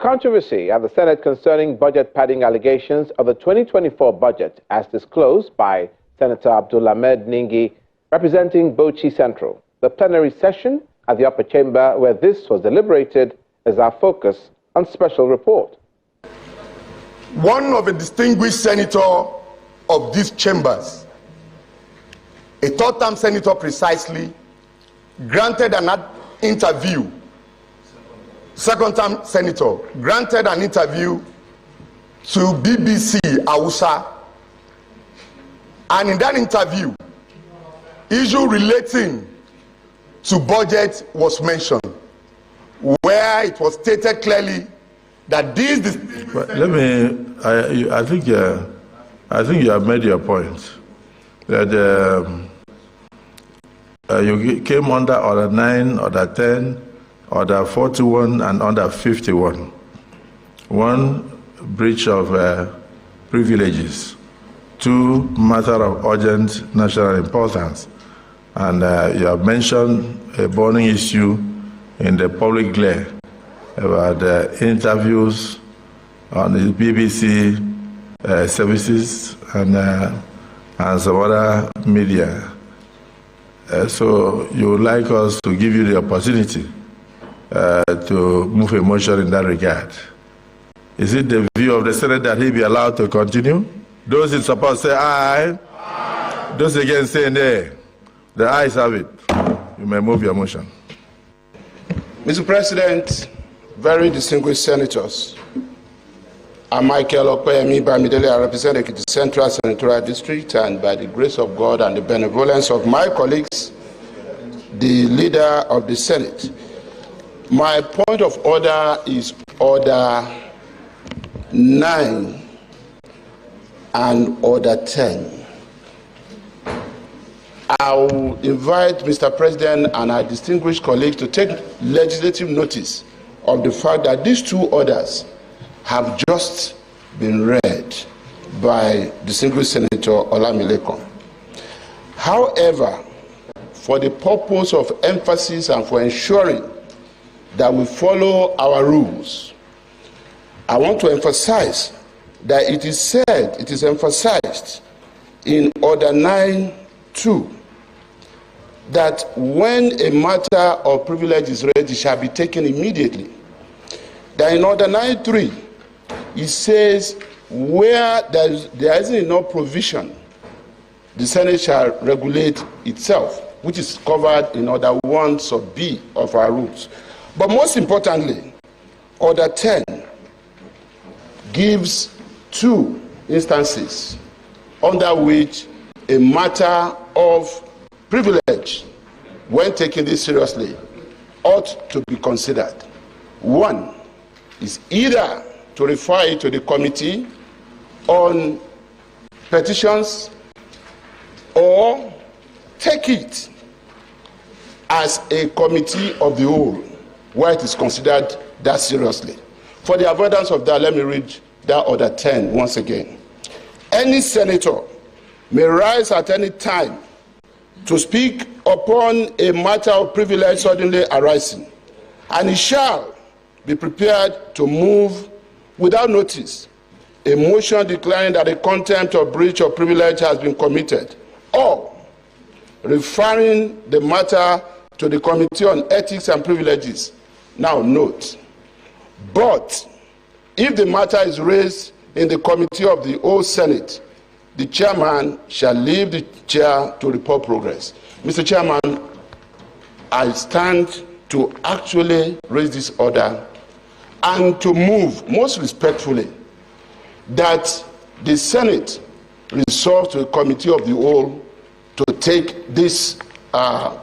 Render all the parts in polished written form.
Controversy at the Senate concerning budget padding allegations of the 2024 budget, as disclosed by Senator Abdulhamed Ningi, representing Bauchi Central. The plenary session at the upper chamber where this was deliberated is our focus on special report. One of the distinguished senators of these chambers, a third-term senator precisely, granted an interview. Second-term senator granted an interview to BBC Hausa, and in that interview, issue relating to budget was mentioned, where it was stated clearly that this. I think you have made your point that you came under Order 9, Order 10. Order 41 and Order 51. One, breach of privileges. Two, matter of urgent national importance. And you have mentioned a burning issue in the public glare about interviews on the BBC services and some other media. So you would like us to give you the opportunity to move a motion in that regard. Is it the view of the Senate that he be allowed to continue? Those in support say aye. Aye. Those against say nay. The ayes have it. You may move your motion. Mr. President, very distinguished senators, I'm Michael Okoyemi Bamidele. I represent the Central Senatorial District, and by the grace of God and the benevolence of my colleagues, the leader of the Senate, my point of order is Order 9 and Order 10. I will invite Mr. President and our distinguished colleagues to take legislative notice of the fact that these two orders have just been read by distinguished Senator Olamilekan. However, for the purpose of emphasis and for ensuring that we follow our rules, I want to emphasize that it is emphasized in Order 9.2 that when a matter of privilege is read, it shall be taken immediately. That in Order 9.3, it says where there isn't enough provision, the Senate shall regulate itself, which is covered in Order 1 sub B of our rules. But most importantly, Order 10 gives two instances under which a matter of privilege, when taking this seriously, ought to be considered. One is either to refer it to the Committee on Petitions or take it as a committee of the whole, where it is considered that seriously. For the avoidance of that, let me read that Order 10 once again. Any senator may rise at any time to speak upon a matter of privilege suddenly arising, and he shall be prepared to move without notice a motion declaring that a contempt or breach of privilege has been committed, or referring the matter to the Committee on Ethics and Privileges. Now note, but if the matter is raised in the Committee of the whole Senate, the chairman shall leave the chair to report progress. Mr. Chairman, I stand to actually raise this order and to move most respectfully that the Senate resolve to the Committee of the whole to take this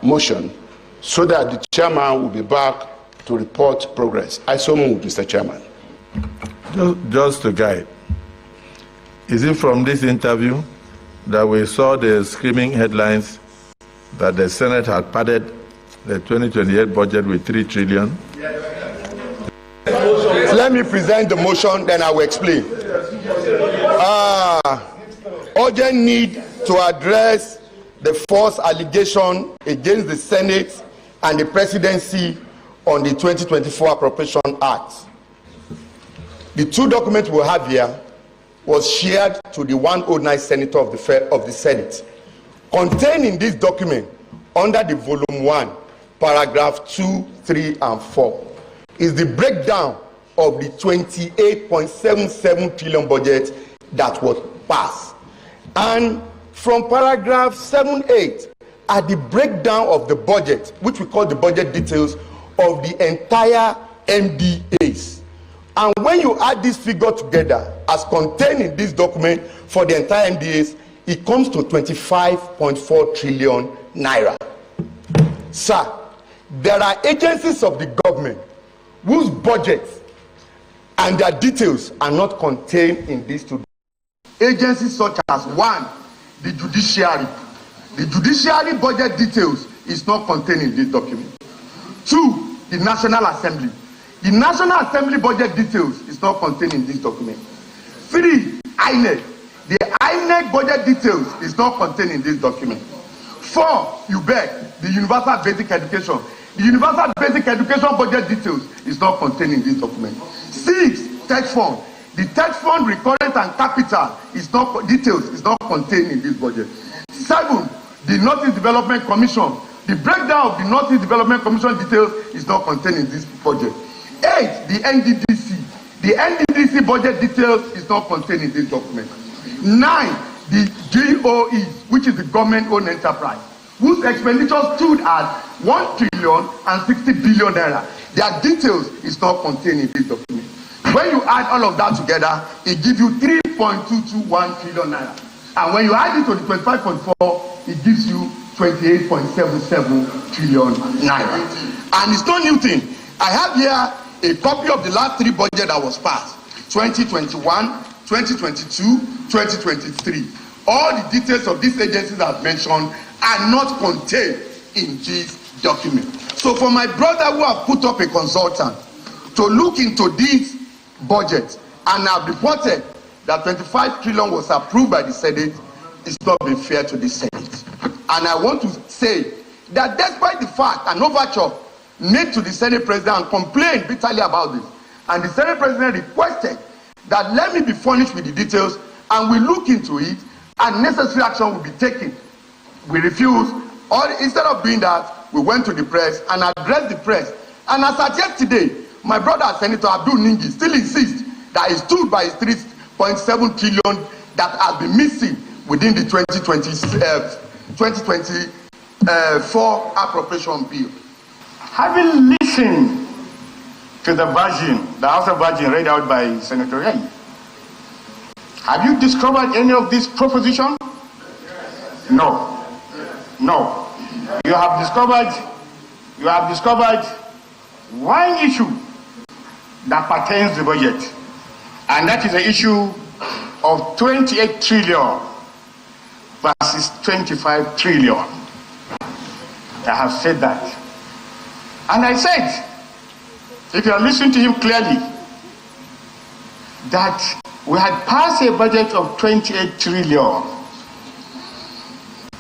motion so that the chairman will be back to report progress. I so move, Mr. Chairman. Just to guide, is it from this interview that we saw the screaming headlines that the Senate had padded the 2028 budget with 3 trillion? Let me present the motion, then I will explain. Urgent need to address the false allegation against the Senate and the presidency on the 2024 Appropriation Act. The two documents we have here was shared to the 109 senator of the Senate. Contained in this document, under the volume 1, paragraph 2, 3, and 4, is the breakdown of the 28.77 trillion budget that was passed. And from paragraph 7, 8, are the breakdown of the budget, which we call the budget details of the entire MDAs. And when you add this figure together, as contained in this document for the entire MDAs, it comes to 25.4 trillion naira. Sir, there are agencies of the government whose budgets and their details are not contained in these two. Agencies such as 1, the judiciary. The judiciary budget details is not contained in this document. 2, the National Assembly. The National Assembly budget details is not contained in this document. 3, INEC. The INEC budget details is not contained in this document. 4, UBEC, the Universal Basic Education. The Universal Basic Education budget details is not contained in this document. 6, Tax Fund. The Tax Fund recurrent and capital details is not contained in this budget. 7, the Northeast Development Commission. The breakdown of the Northeast Development Commission details is not contained in this budget. 8, the NDDC. The NDDC budget details is not contained in this document. 9, the GOE, which is the government-owned enterprise, whose expenditure stood at 1,060 billion naira. Their details is not contained in this document. When you add all of that together, it gives you 3.221 trillion naira. And when you add it to the 25.4, it gives you 28.77 trillion naira. And it's no new thing. I have here a copy of the last 3 budget that was passed: 2021, 2022, 2023. All the details of these agencies I've mentioned are not contained in this document. So for my brother who have put up a consultant to look into this budget and have reported that 25 trillion was approved by the Senate, it's not been fair to the Senate. And I want to say that despite the fact an overture made to the Senate President and complained bitterly about this, and the Senate President requested that let me be furnished with the details and we look into it and necessary action will be taken. We refused, or instead of doing that, we went to the press and addressed the press. And as at yesterday, my brother Senator Abdul Ningi still insists that he stood by his 3.7 trillion that has been missing within the 2024 appropriation bill. Having listened to the version, the House of Version read out by Senator Ray, have you discovered any of this proposition? No. No. You have discovered one issue that pertains to the budget, and that is the issue of 28 trillion versus 25 trillion. I have said that. And I said, if you are listening to him clearly, that we had passed a budget of 28 trillion,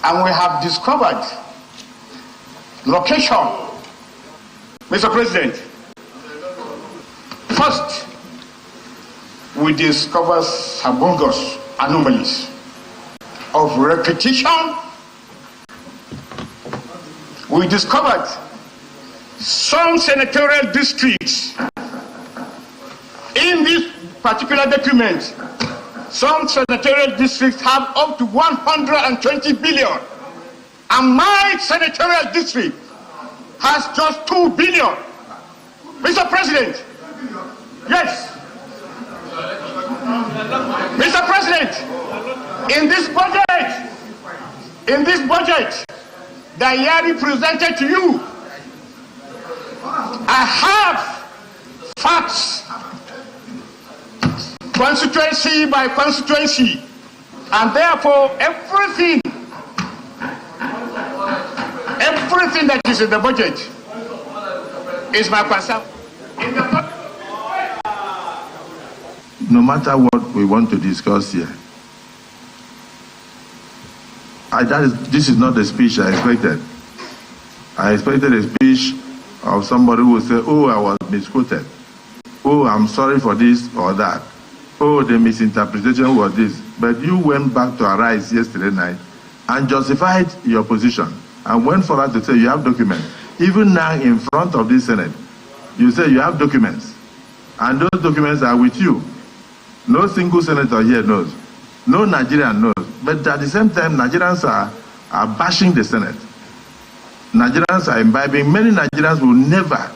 and we have discovered location. Mr. President, first, we discovered sabongous anomalies of repetition. We discovered some senatorial districts in this particular document. Some senatorial districts have up to 120 billion, and my senatorial district has just 2 billion. Mr. President, yes. Mr. President, in this budget that Yari presented to you, I have facts, constituency by constituency, and therefore everything that is in the budget is my concern. No matter what we want to discuss here, this is not the speech I expected. I expected a speech of somebody who would say, oh, I was misquoted. oh, I'm sorry for this or that. Oh, the misinterpretation was this. But you went back to Arise yesterday night and justified your position and went further to say you have documents. Even now in front of this Senate, you say you have documents. And those documents are with you. No single senator here knows. No Nigerian knows. But at the same time, Nigerians are bashing the Senate. Nigerians are imbibing. Many Nigerians will never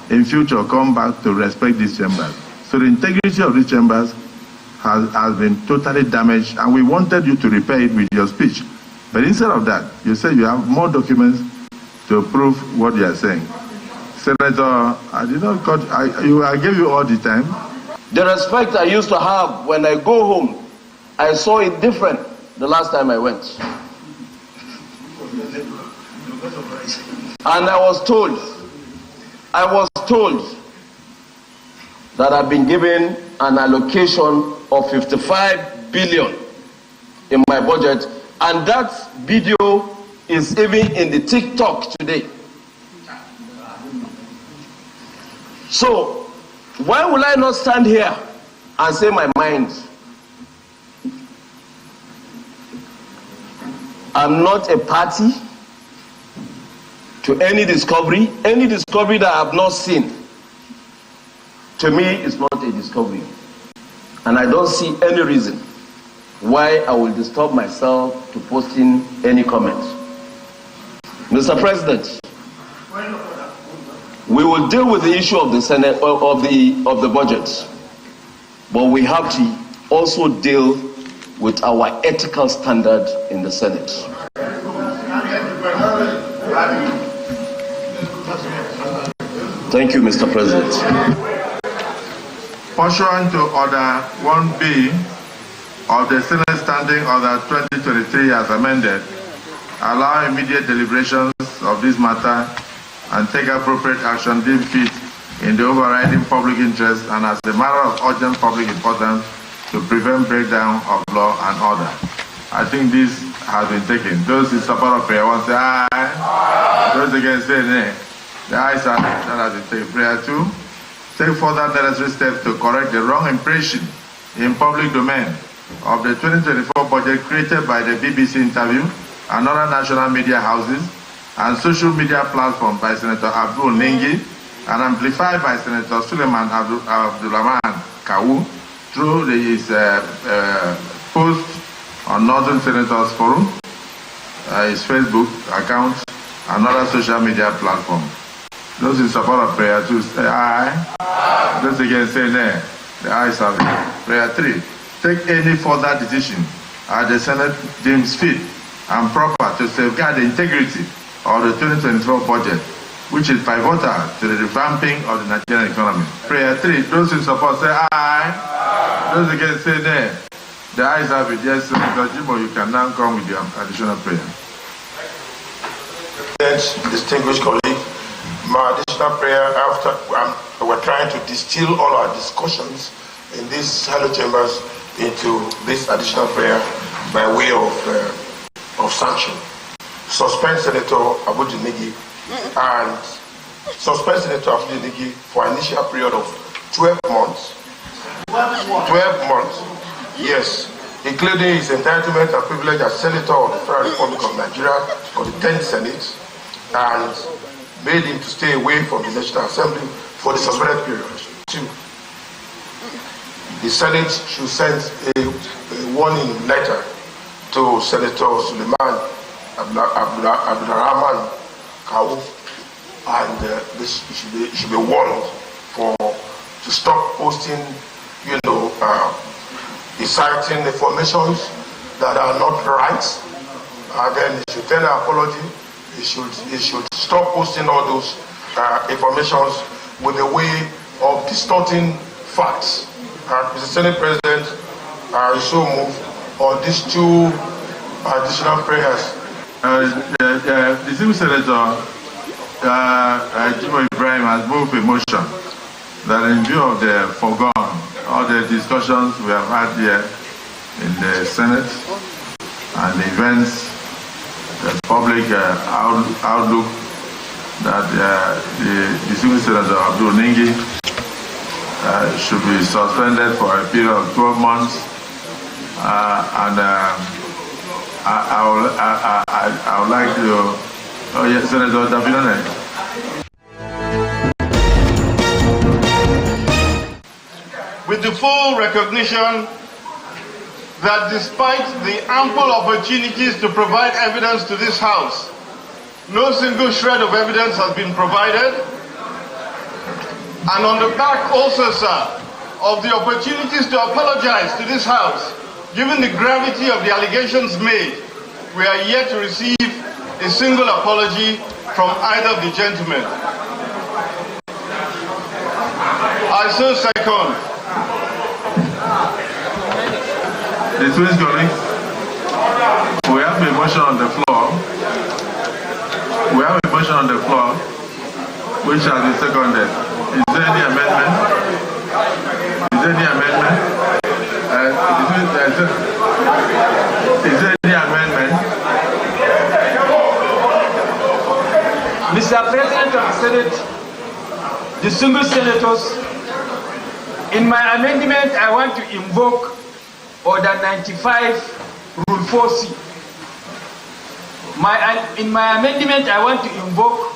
in future come back to respect these chambers. So the integrity of these chambers has been totally damaged, and we wanted you to repair it with your speech. But instead of that, you said you have more documents to prove what you are saying. Senator, I did not cut, I gave you all the time. The respect I used to have when I go home, I saw it different the last time I went. And I was told that I've been given an allocation of 55 billion in my budget, and that video is even in the TikTok today. So, why will I not stand here and say my mind? I'm not a party to any discovery that I have not seen. To me, it's not a discovery. And I don't see any reason why I will disturb myself to posting any comments. Mr. President, we will deal with the issue of the Senate, of the budget, but we have to also deal with our ethical standard in the Senate. Thank you, Mr. President. Pursuant to Order 1B of the Senate Standing Order 2023 as amended, allow immediate deliberations of this matter and take appropriate action deemed fit in the overriding public interest and as a matter of urgent public importance to prevent breakdown of law and order. I think this has been taken. Those in support of prayer 1 say aye. Aye. Those against say nay. The ayes have it. That has been taken. Prayer 2. Take further necessary steps to correct the wrong impression in public domain of the 2024 budget created by the BBC interview and other national media houses and social media platforms by Senator Abdul Ningi and amplified by Senator Suleiman Abdulrahman Kawu through his post on Northern Senators Forum, his Facebook account, and other social media platforms. Those in support of prayer 2 say aye. Aye. Those against say nay. The ayes have it. Prayer 3. Take any further decision as the Senate deems fit and proper to safeguard the integrity of the 2024 budget, which is pivotal to the revamping of the Nigerian economy. Prayer 3. Those in support say aye. Aye. Those against say nay. The ayes have it. Yes, Senator Jimbo, you can now come with your additional prayer. Distinguished colleague, my additional prayer after we're trying to distill all our discussions in these hallowed chambers into this additional prayer by way of sanction. Suspend Senator Abudu Nigi and suspend Senator Abudu Nigi for an initial period of 12 months. 12 months, yes, including his entitlement and privilege as Senator of the Federal Republic of Nigeria for the 10th Senate, and made him to stay away from the National Assembly for the suspended period. 2. The Senate should send a warning letter to Senator Suleiman Abdulrahman Kawu, and this should be warned to stop posting, inciting informations that are not right, and then he should tender an apology. He should stop posting all those informations with a way of distorting facts. Mr. Senate President, I so move on these 2 additional prayers. The Distinguished Senator Jimo Ibrahim has moved a motion that in view of the foregone, all the discussions we have had here in the Senate and the events, the public outlook that the Distinguished Senator Abdul Ningi should be suspended for a period of 12 months. I would like to, oh yes, Senator Davidone. With the full recognition that despite the ample opportunities to provide evidence to this House, no single shred of evidence has been provided. And on the back also, sir, of the opportunities to apologize to this House, given the gravity of the allegations made, we are yet to receive a single apology from either of the gentlemen. I so second. Distinguished colleagues, we have a motion on the floor. We have a motion on the floor which has been seconded. Is there any amendment? Is there any amendment? Is there any amendment? Mr. President of the Senate, distinguished senators, in my amendment I want to invoke Order 95, Rule 4C. In my amendment, I want to invoke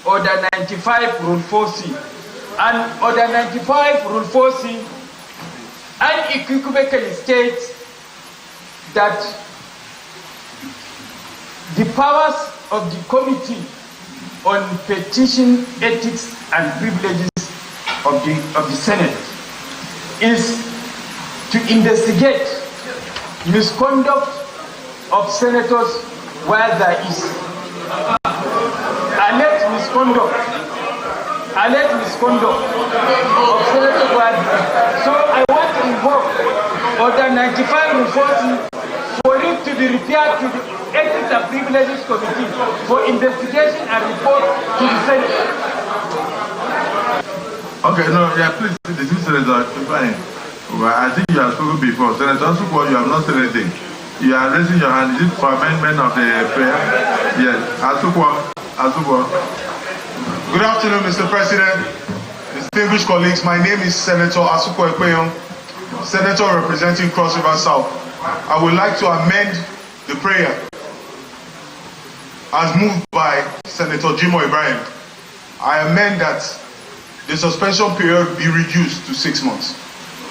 Order 95, Rule 4C. And Order 95, Rule 4C unequivocally states that the powers of the Committee on Petition, Ethics and Privileges of the Senate is to investigate misconduct of senators where there is alleged misconduct of senators where there is. So I want to invoke Order 95 Rule 40 for it to be referred to the Ethics and Privileges Committee for investigation and report to the Senate. Okay, no, yeah, please, the two senators, fine. Well, I think you have spoken before. Senator Asuquo, you have not said anything. You are raising your hand. Is it for amendment of the prayer? Yes. Asuquo. Good afternoon, Mr. President. Distinguished colleagues, my name is Senator Asuquo Ekpeyon, Senator representing Cross River South. I would like to amend the prayer as moved by Senator Jimo Ibrahim. I amend that the suspension period be reduced to 6 months.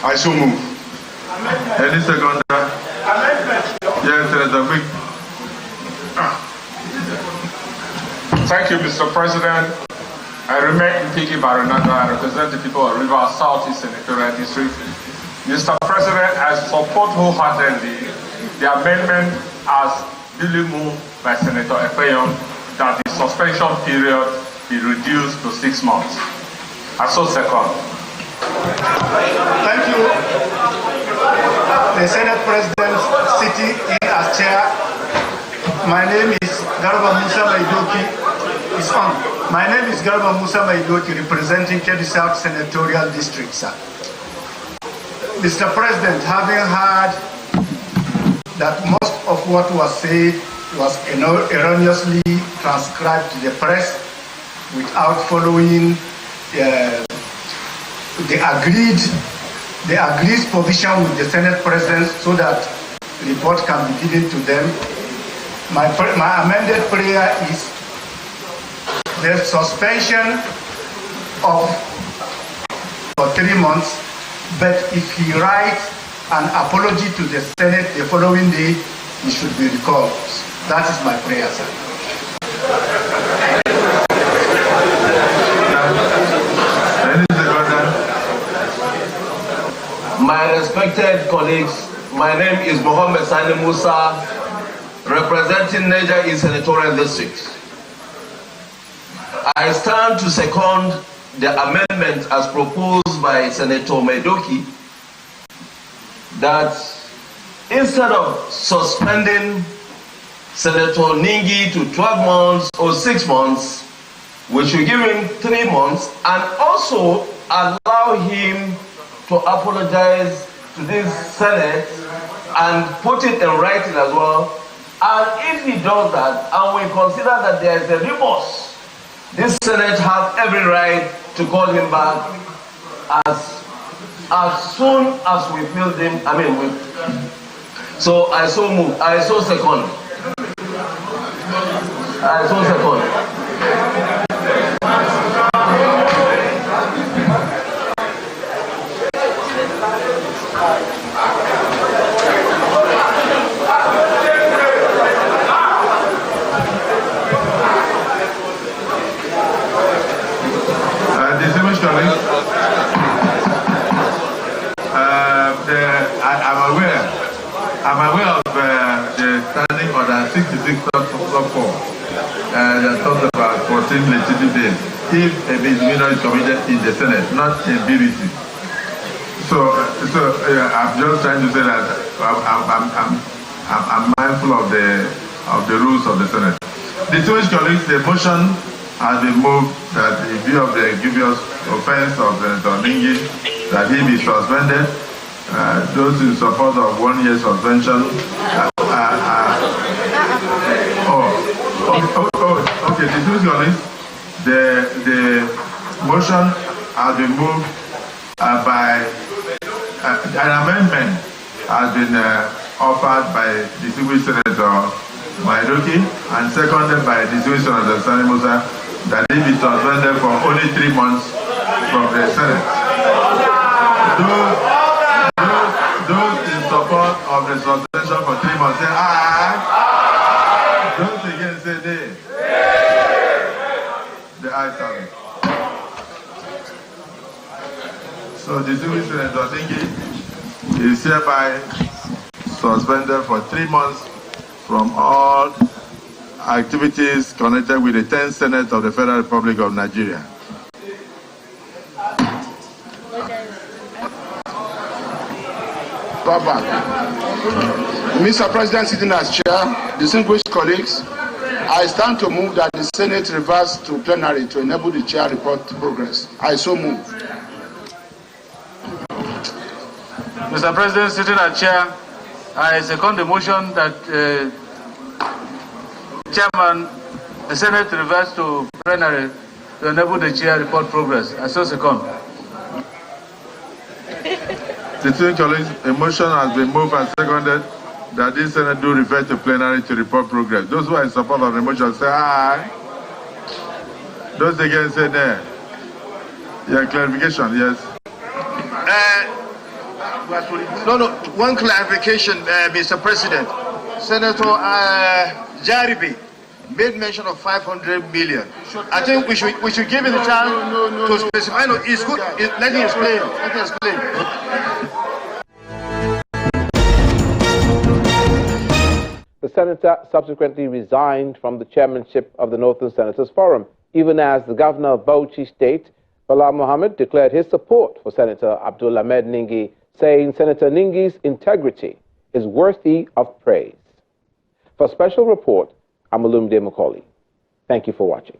I so move. Any second? Yes, Senator Quick. Thank you, Mr. President. I remain Mpiki Baranata. I represent the people of River Southeast Senatorial District. Mr. President, I support wholeheartedly the amendment as duly moved by Senator Ekpeyon that the suspension period be reduced to 6 months. I so second. Thank you. The Senate President sitting in as chair. My name is Garba Musa Maidoki. It's on. My name is Garba Musa Maidoki, representing Kebbi South Senatorial District, sir. Mr. President, having heard that most of what was said was erroneously transcribed to the press without following the agreed position with the Senate President so that report can be given to them. My amended prayer is the suspension for 3 months, but if he writes an apology to the Senate the following day, he should be recalled. That is my prayer, sir. My respected colleagues, my name is Mohammed Sani Musa, representing Niger East Senatorial District. I stand to second the amendment as proposed by Senator Maidoki that instead of suspending Senator Ningi to 12 months or 6 months, we should give him 3 months and also allow him to apologize to this Senate and put it in writing as well. And if he does that, and we consider that there is a remorse, this Senate has every right to call him back as as soon as we build them, so I so move, I so second. I so second. I'm aware of the standing order 66.4 that talks about 14 legislative days if a misdemeanor is committed in the Senate, not in BBC. So I'm just trying to say that I'm mindful of the rules of the Senate. Distinguished colleagues, the motion has been moved that in view of the grievous offense of Senator Ningi, that he be suspended. Those in support of 1 year suspension. Okay. Distinguished colleagues, the motion has been moved by an amendment has been offered by distinguished Senator Maidoki and seconded by distinguished Senator Sani Musa that he be suspended for only 3 months from the Senate. Those in support of the suspension for 3 months say aye. Those against say nay. The ayes have it. So the distinguished Senator Ningi is hereby suspended for 3 months from all activities connected with the 10th Senate of the Federal Republic of Nigeria. Mr. President, sitting as chair, distinguished colleagues, I stand to move that the Senate reverse to plenary to enable the chair report progress. I so move. Mr. President, sitting as chair, I second the motion that Chairman, the Senate reverse to plenary to enable the chair report progress. I so second. Distinguished colleagues, a motion has been moved and seconded that this Senate do refer to plenary to report progress. Those who are in support of the motion say aye. Those against say nay. Yeah, clarification, yes. No, one clarification, Mr. President. Senator Jaribi made mention of 500 million. I think we should give him the chance to specify. No, it's good. Let him explain. Let him explain. The senator subsequently resigned from the chairmanship of the Northern Senators Forum, even as the governor of Bauchi State, Bala Mohammed, declared his support for Senator Abdul Ahmed Ningi, saying Senator Ningi's integrity is worthy of praise. For a special report, I'm Olumide Macaulay. Thank you for watching.